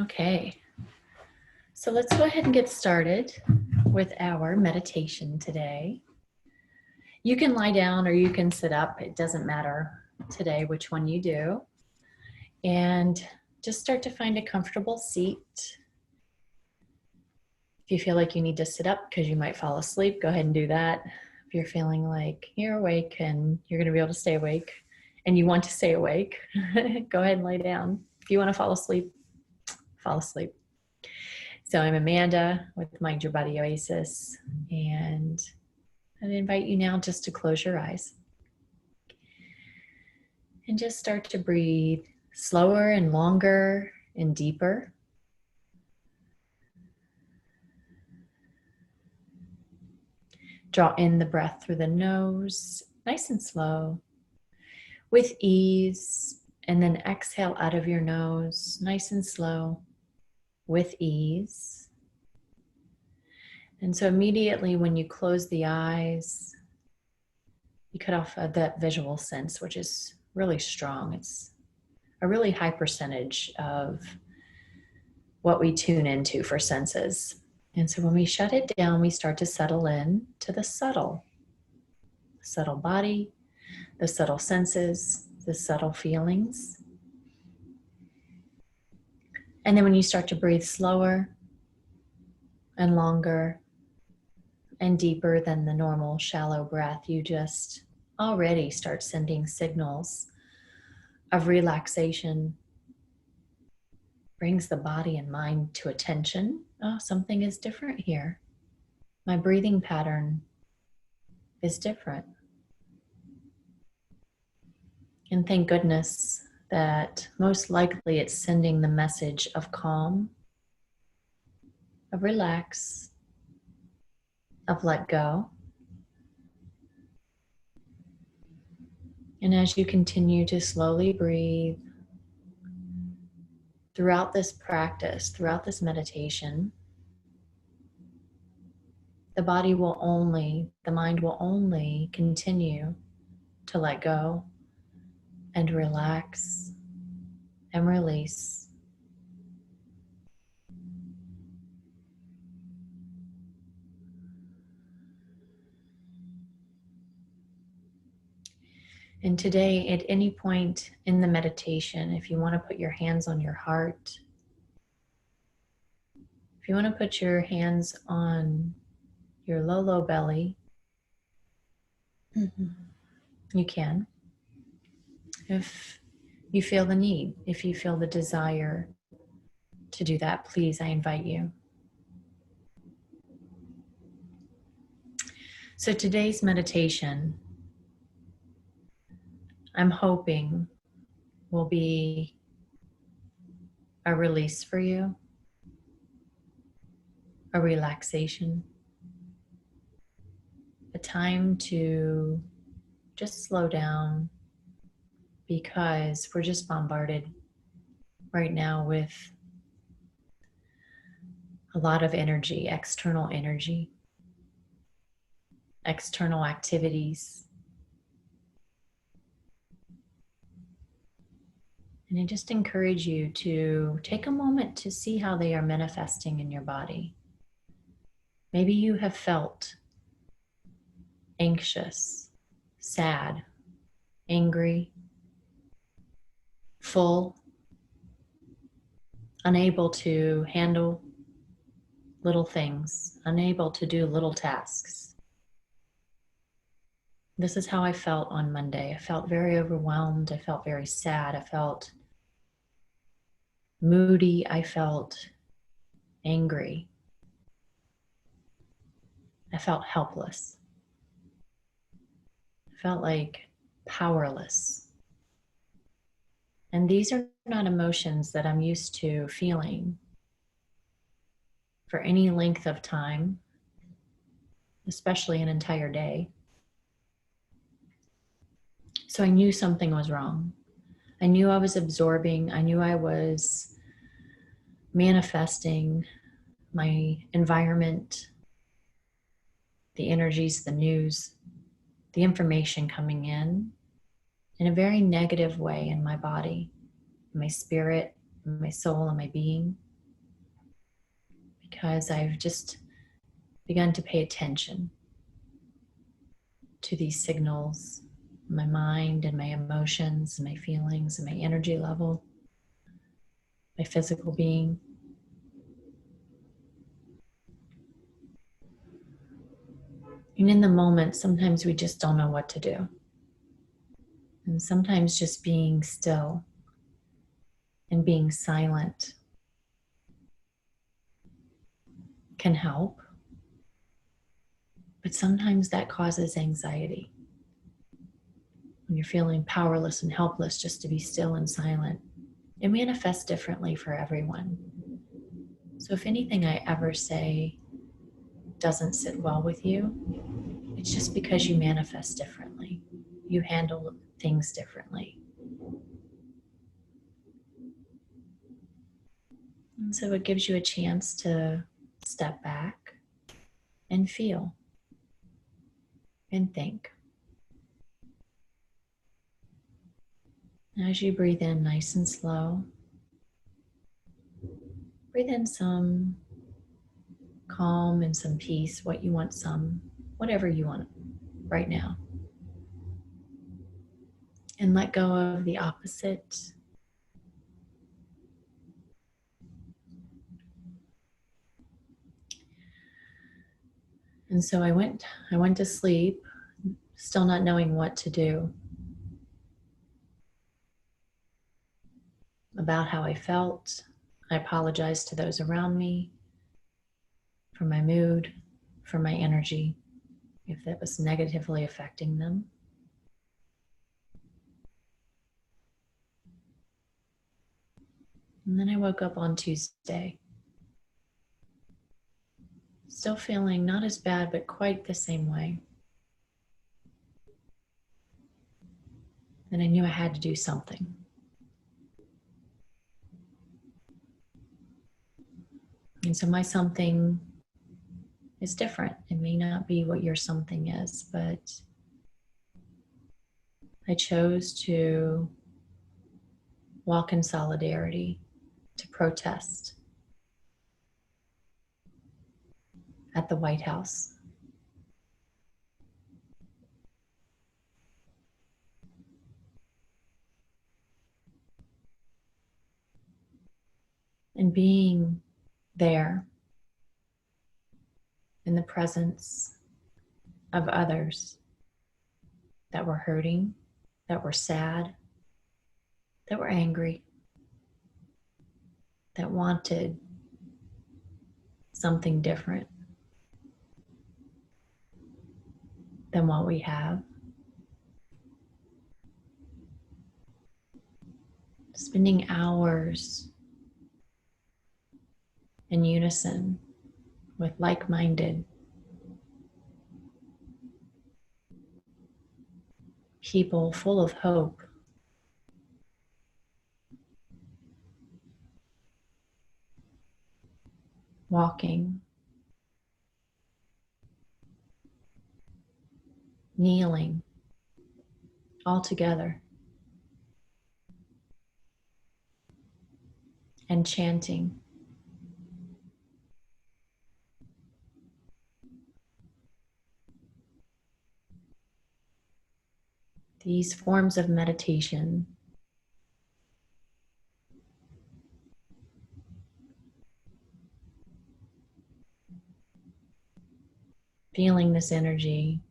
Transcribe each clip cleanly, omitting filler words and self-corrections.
Okay, so let's go ahead and get started with our meditation today. You can lie down or you can sit up. It doesn't matter today which one you do. And just start to find a comfortable seat. If you feel like you need to sit up because you might fall asleep, go ahead and do that. If you're feeling like you're awake and you're going to be able to stay awake and you want to stay awake, go ahead and lay down. If you want to fall asleep, fall asleep. So I'm Amanda with Mind Your Body Oasis, and I invite you now just to close your eyes and just start to breathe slower and longer and deeper. Draw in the breath through the nose, nice and slow, with ease, and then exhale out of your nose, nice and slow, with ease. And so immediately when you close the eyes, you cut off that visual sense, which is really strong. It's a really high percentage of what we tune into for senses. And so when we shut it down, we start to settle in to the subtle body, the subtle senses, the subtle feelings. And then when you start to breathe slower and longer and deeper than the normal shallow breath, you just already start sending signals of relaxation. Brings the body and mind to attention. Oh, something is different here. My breathing pattern is different. And thank goodness that most likely it's sending the message of calm, of relax, of let go. And as you continue to slowly breathe throughout this practice, throughout this meditation, the mind will only continue to let go and relax and release. And today, at any point in the meditation, if you want to put your hands on your heart, if you want to put your hands on your low belly, you can. If you feel the need, if you feel the desire to do that, please, I invite you. So today's meditation, I'm hoping, will be a release for you, a relaxation, a time to just slow down, because we're just bombarded right now with a lot of energy, external activities. And I just encourage you to take a moment to see how they are manifesting in your body. Maybe you have felt anxious, sad, angry, full, unable to handle little things, unable to do little tasks. This is how I felt on Monday. I felt very overwhelmed. I felt very sad. I felt moody. I felt angry. I felt helpless. I felt like powerless. And these are not emotions that I'm used to feeling for any length of time, especially an entire day. So I knew something was wrong. I knew I was absorbing. I knew I was manifesting my environment, the energies, the news, the information coming in a very negative way in my body, in my spirit, in my soul, and my being. because I've just begun to pay attention to these signals, my mind and my emotions and my feelings and my energy level, my physical being. And in the moment, sometimes we just don't know what to do. And sometimes just being still and being silent can help. But sometimes that causes anxiety. When you're feeling powerless and helpless just to be still and silent, it manifests differently for everyone. So if anything I ever say doesn't sit well with you, it's just because you manifest differently. You handle things differently. And so it gives you a chance to step back and feel and think. As you breathe in nice and slow, breathe in some calm and some peace, whatever you want right now. And let go of the opposite. And so I went to sleep, still not knowing what to do about how I felt. I apologized to those around me for my mood, for my energy, if that was negatively affecting them. And then I woke up on Tuesday, still feeling not as bad, but quite the same way. And I knew I had to do something. And so my something is different. It may not be what your something is, but I chose to walk in solidarity, to protest at the White House. And being there in the presence of others that were hurting, that were sad, that were angry, that wanted something different than what we have. Spending hours in unison with like-minded people full of hope. Walking, kneeling, all together, and chanting. These forms of meditation feeling this energy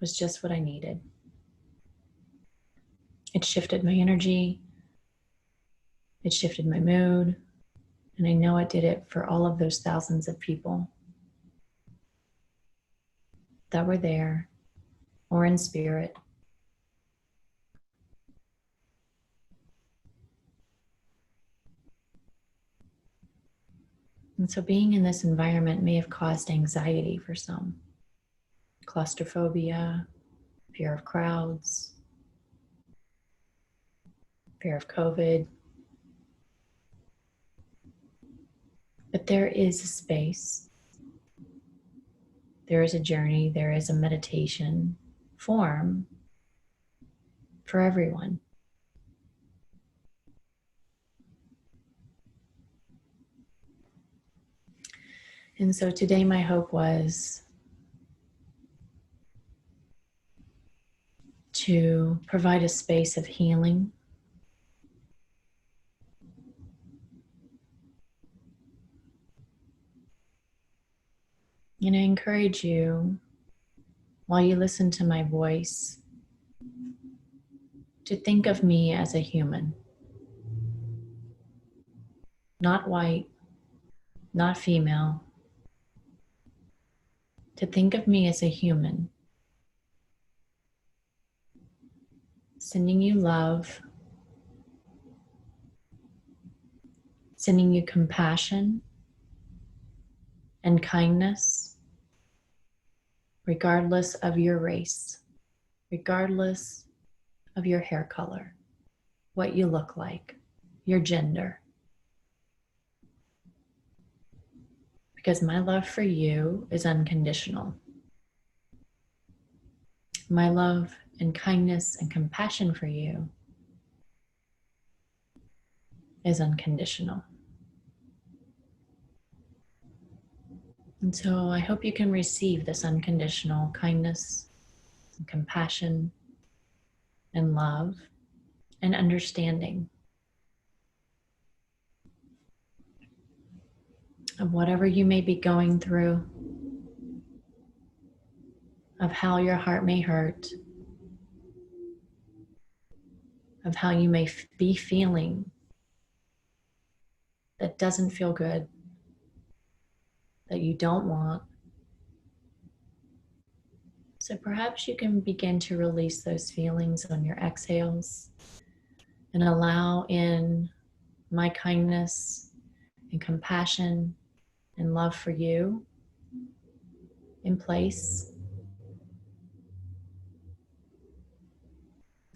was just what I needed. It shifted my energy, it shifted my mood, and I know it did it for all of those thousands of people that were there or in spirit. And so being in this environment may have caused anxiety for some, claustrophobia, fear of crowds, fear of COVID. But there is a space, there is a journey, there is a meditation form for everyone. And so today my hope was to provide a space of healing, and I encourage you, while you listen to my voice, to think of me as a human, not white, not female, to think of me as a human, sending you love, sending you compassion and kindness, regardless of your race, regardless of your hair color, what you look like, your gender. Because my love for you is unconditional. My love and kindness and compassion for you is unconditional. And so I hope you can receive this unconditional kindness and compassion and love and understanding of whatever you may be going through, of how your heart may hurt, of how you may be feeling that doesn't feel good, that you don't want. So perhaps you can begin to release those feelings on your exhales and allow in my kindness and compassion and love for you in place.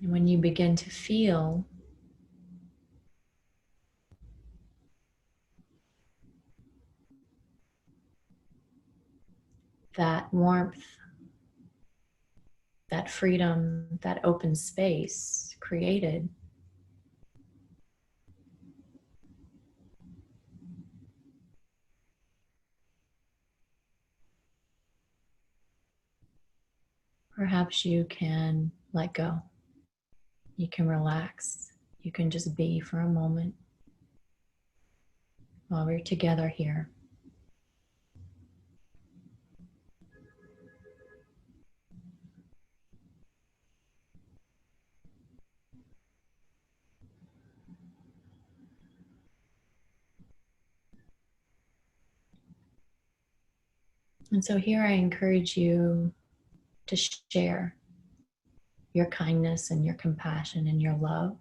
And when you begin to feel that warmth, that freedom, that open space created, perhaps you can let go. You can relax. You can just be for a moment while we're together here. And so here I encourage you to share your kindness and your compassion and your love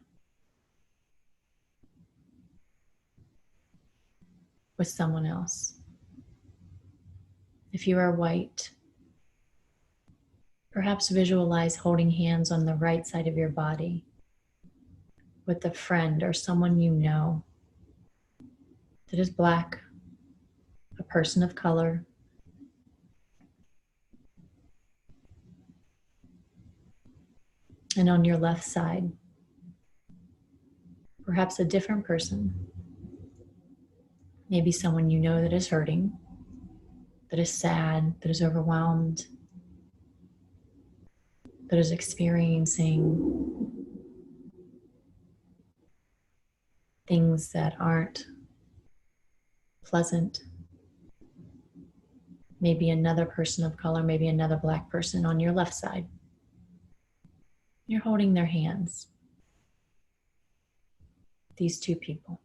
with someone else. If you are white, perhaps visualize holding hands on the right side of your body with a friend or someone you know that is Black, a person of color, and on your left side, perhaps a different person, maybe someone you know that is hurting, that is sad, that is overwhelmed, that is experiencing things that aren't pleasant. Maybe another person of color, maybe another Black person on your left side. You're holding their hands, these two people.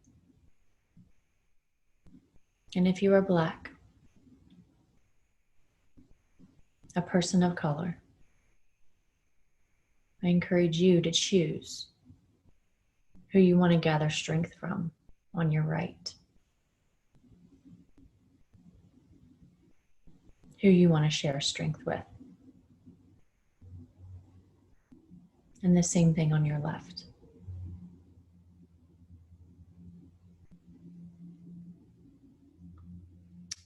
And if you are Black, a person of color, I encourage you to choose who you want to gather strength from on your right, who you want to share strength with. And the same thing on your left.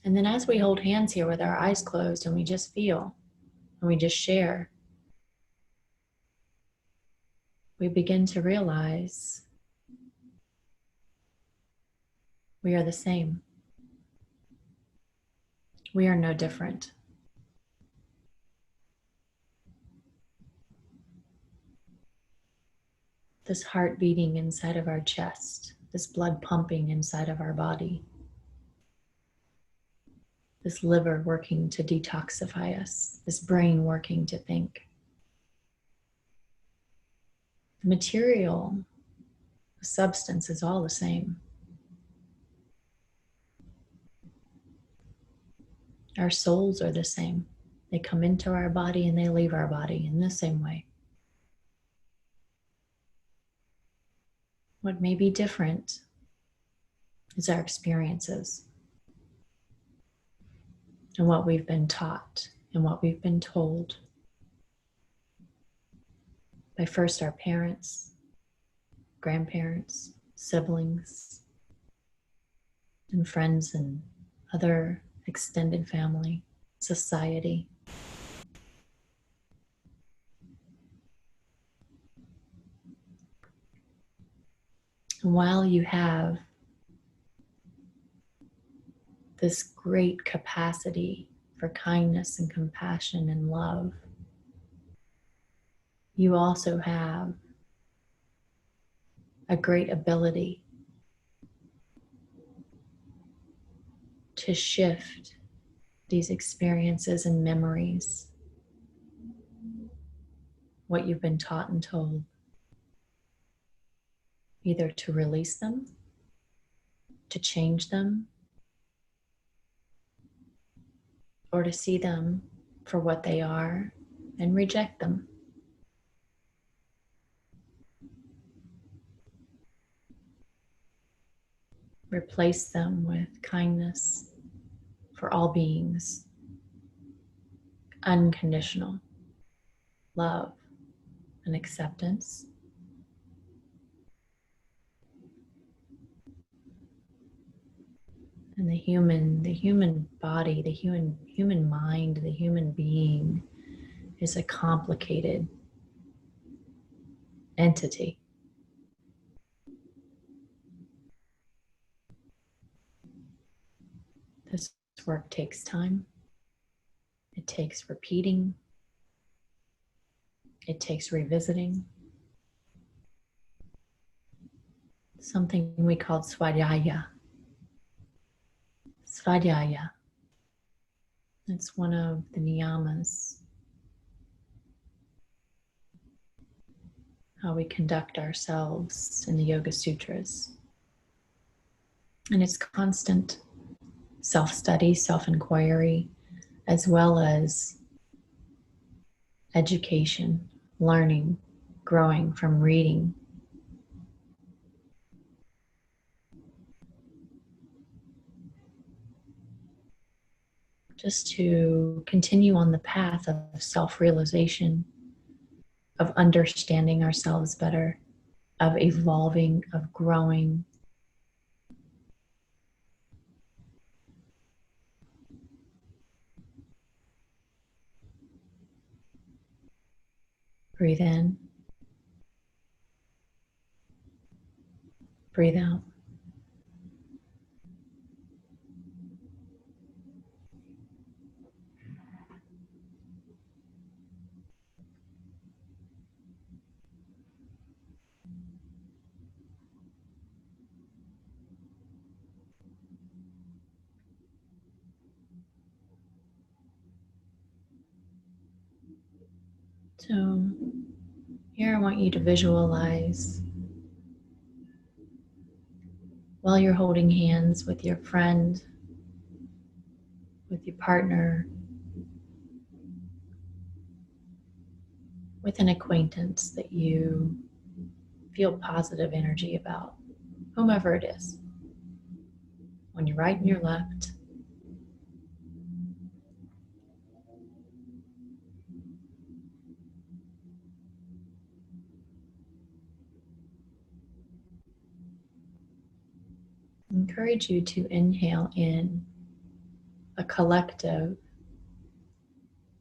And then as we hold hands here with our eyes closed and we just feel and we just share, we begin to realize we are the same. We are no different. This heart beating inside of our chest, this blood pumping inside of our body, this liver working to detoxify us, this brain working to think. The material, the substance is all the same. Our souls are the same. They come into our body and they leave our body in the same way. What may be different is our experiences and what we've been taught and what we've been told by first our parents, grandparents, siblings, and friends and other extended family, society. And while you have this great capacity for kindness and compassion and love, you also have a great ability to shift these experiences and memories, what you've been taught and told, either to release them, to change them, or to see them for what they are and reject them. Replace them with kindness for all beings, unconditional love and acceptance. And the human body, the human mind, the human being is a complicated entity. This work takes time. It takes repeating. It takes revisiting. Something we call svadhyaya. Svadhyaya. It's one of the niyamas, how we conduct ourselves in the Yoga Sutras. And it's constant self-study, self-inquiry, as well as education, learning, growing from reading. Just to continue on the path of self-realization, of understanding ourselves better, of evolving, of growing. Breathe in. Breathe out. So here I want you to visualize while you're holding hands with your friend, with your partner, with an acquaintance that you feel positive energy about, whomever it is, on your right and your left. I encourage you to inhale in a collective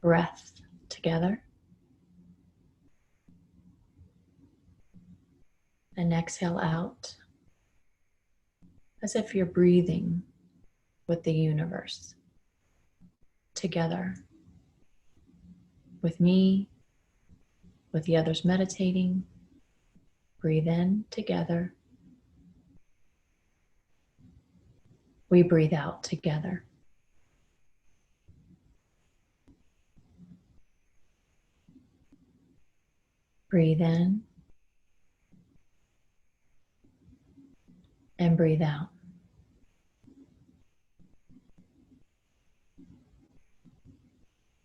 breath together, and exhale out as if you're breathing with the universe. together with me, with the others meditating. Breathe in together. We breathe out together. Breathe in and breathe out.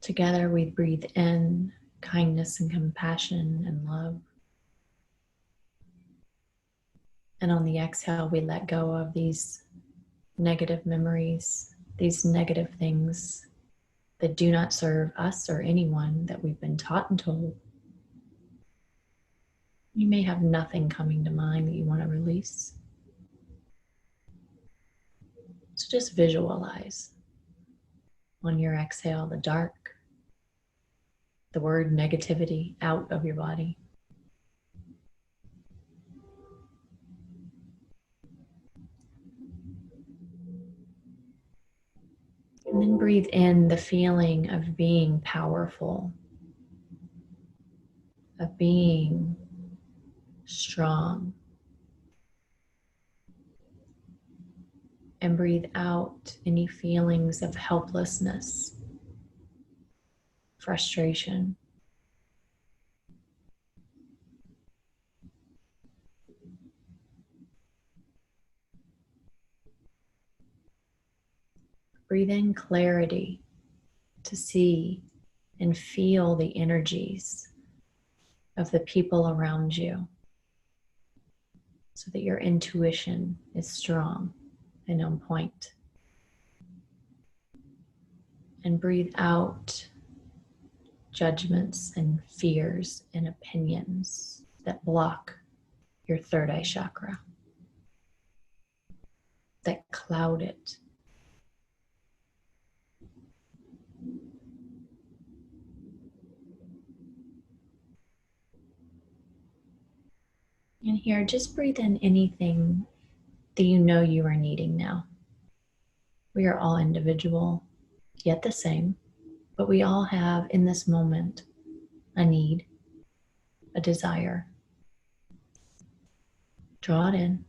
Together we breathe in kindness and compassion and love. And on the exhale, we let go of these negative memories, these negative things that do not serve us or anyone that we've been taught and told. You may have nothing coming to mind that you want to release. So just visualize on your exhale the dark, the word negativity out of your body. And then breathe in the feeling of being powerful, of being strong. And breathe out any feelings of helplessness, frustration. Breathe in clarity to see and feel the energies of the people around you so that your intuition is strong and on point. And breathe out judgments and fears and opinions that block your third eye chakra, that cloud it. And here, just breathe in anything that you know you are needing now. We are all individual, yet the same, but we all have in this moment a need, a desire. Draw it in,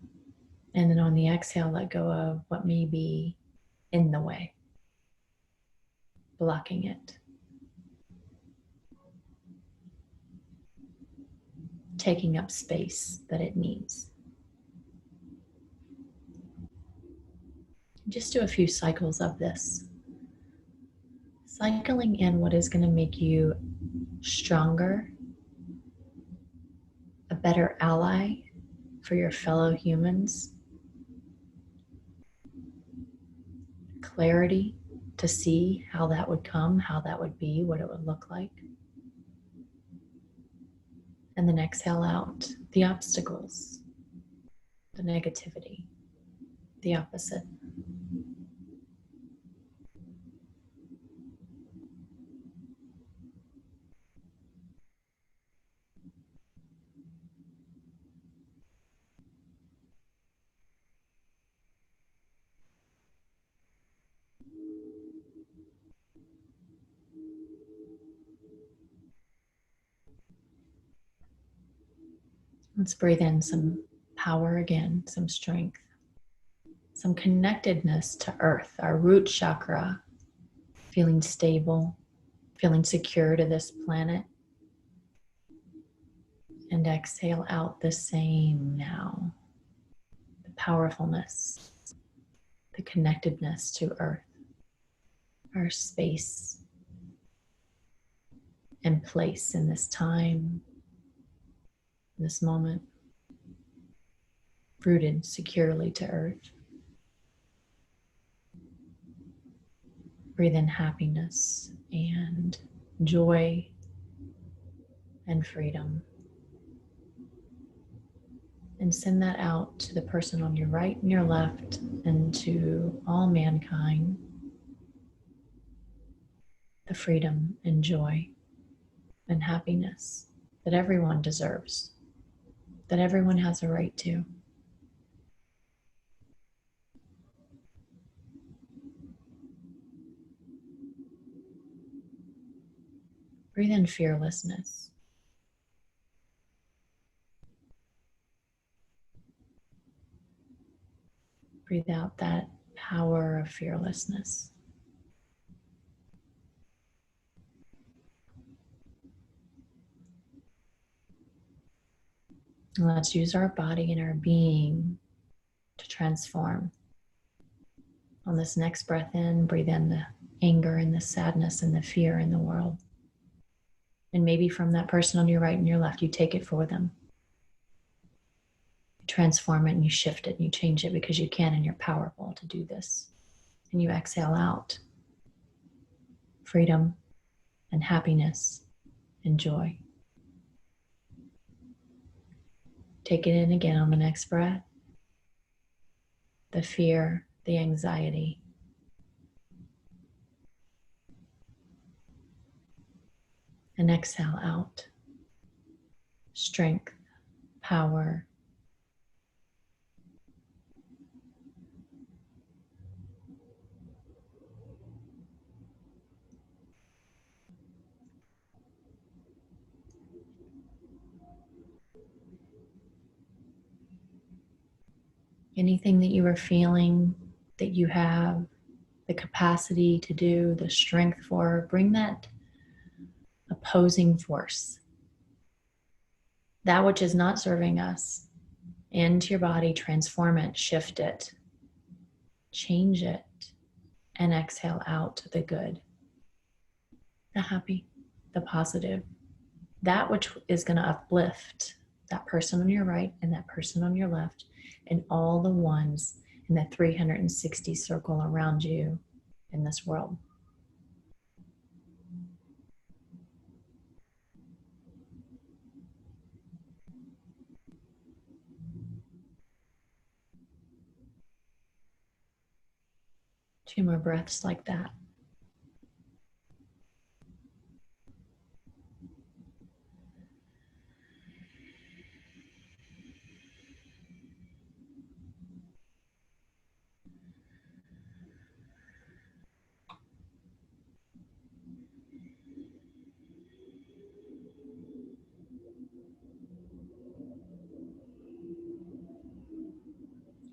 and then on the exhale, let go of what may be in the way, blocking it. Taking up space that it needs. Just do a few cycles of this. Cycling in what is going to make you stronger, a better ally for your fellow humans, clarity to see how that would come, how that would be, what it would look like. And then exhale out the obstacles, the negativity, the opposite. Let's breathe in some power again, some strength, some connectedness to earth, our root chakra, feeling stable, feeling secure to this planet. And exhale out the same now. The powerfulness, the connectedness to earth, our space and place in this time, this moment, rooted securely to earth. Breathe in happiness and joy and freedom. And send that out to the person on your right and your left and to all mankind. The freedom and joy and happiness that everyone deserves, that everyone has a right to. Breathe in fearlessness. Breathe out that power of fearlessness. And let's use our body and our being to transform. On this next breath in, breathe in the anger and the sadness and the fear in the world. And maybe from that person on your right and your left, you take it for them. You transform it and you shift it and you change it because you can and you're powerful to do this. And you exhale out freedom and happiness and joy. Take it in again on the next breath. The fear, the anxiety. And exhale out strength, power, anything that you are feeling that you have the capacity to do, the strength for, bring that opposing force, that which is not serving us, into your body, transform it, shift it, change it, and exhale out the good, the happy, the positive, that which is going to uplift that person on your right and that person on your left and all the ones in the 360 circle around you in this world. Two more breaths like that.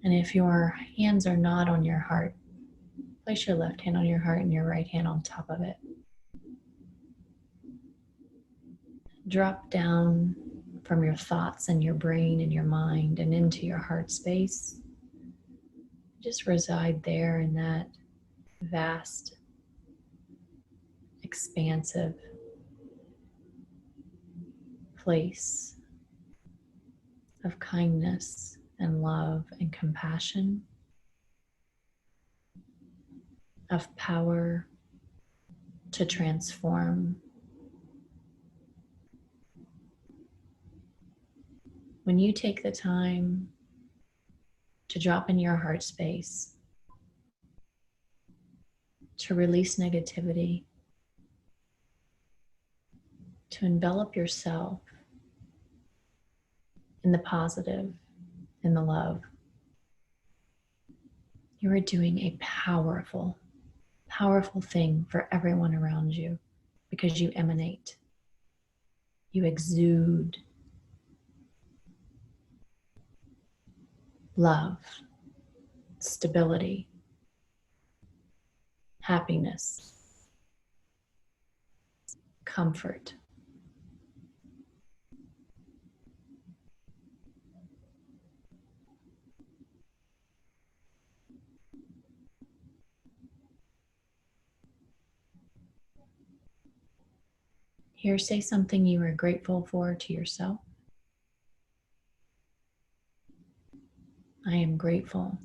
And if your hands are not on your heart, place your left hand on your heart and your right hand on top of it. Drop down from your thoughts and your brain and your mind and into your heart space. Just reside there in that vast, expansive place of kindness and love and compassion, of power to transform. When you take the time to drop in your heart space, to release negativity, to envelop yourself in the positive, in the love, you are doing a powerful, powerful thing for everyone around you because you emanate, you exude love, stability, happiness, comfort. Here, say something you are grateful for to yourself. I am grateful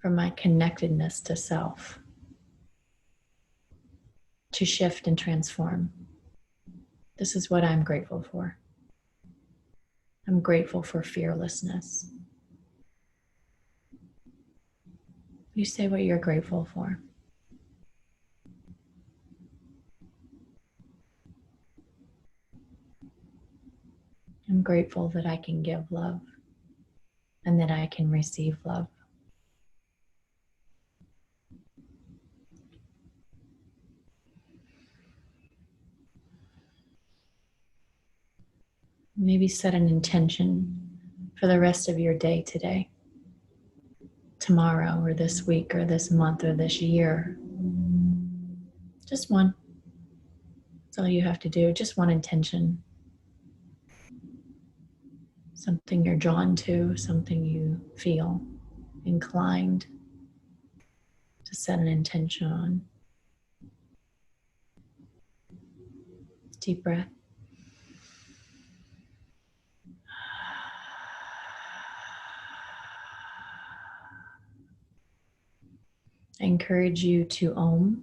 for my connectedness to self, to shift and transform. This is what I'm grateful for. I'm grateful for fearlessness. You say what you're grateful for. I'm grateful that I can give love and that I can receive love. Maybe set an intention for the rest of your day today, tomorrow, or this week, or this month, or this year. Just one. That's all you have to do. Just one intention. Something you're drawn to, something you feel inclined to set an intention on. Deep breath. I encourage you to Om.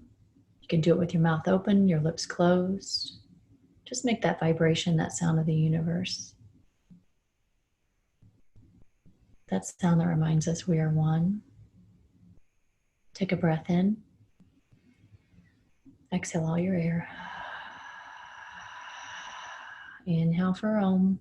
You can do it with your mouth open, your lips closed. Just make that vibration, that sound of the universe. That sound that reminds us we are one. Take a breath in. Exhale all your air. Inhale for Om.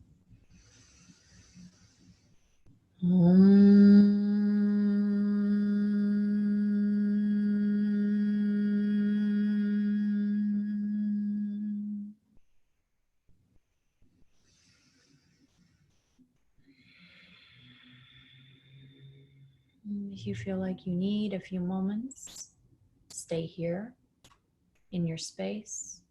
If you feel like you need a few moments, stay here in your space.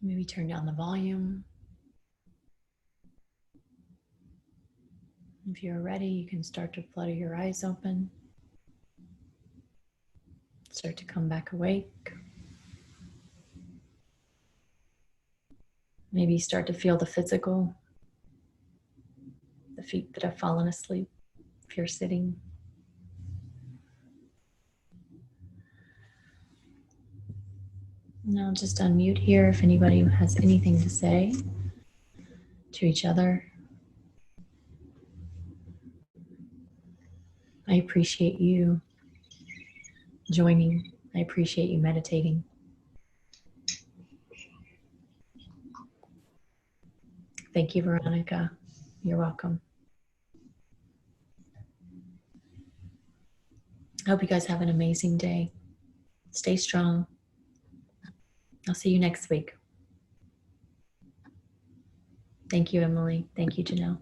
Maybe turn down the volume. If you're ready, you can start to flutter your eyes open. Start to come back awake. Maybe start to feel the physical, the feet that have fallen asleep if you're sitting. Now just unmute here if anybody has anything to say to each other. I appreciate you joining. I appreciate you meditating. Thank you, Veronica. You're welcome. I hope you guys have an amazing day. Stay strong. I'll see you next week. Thank you, Emily. Thank you, Janelle.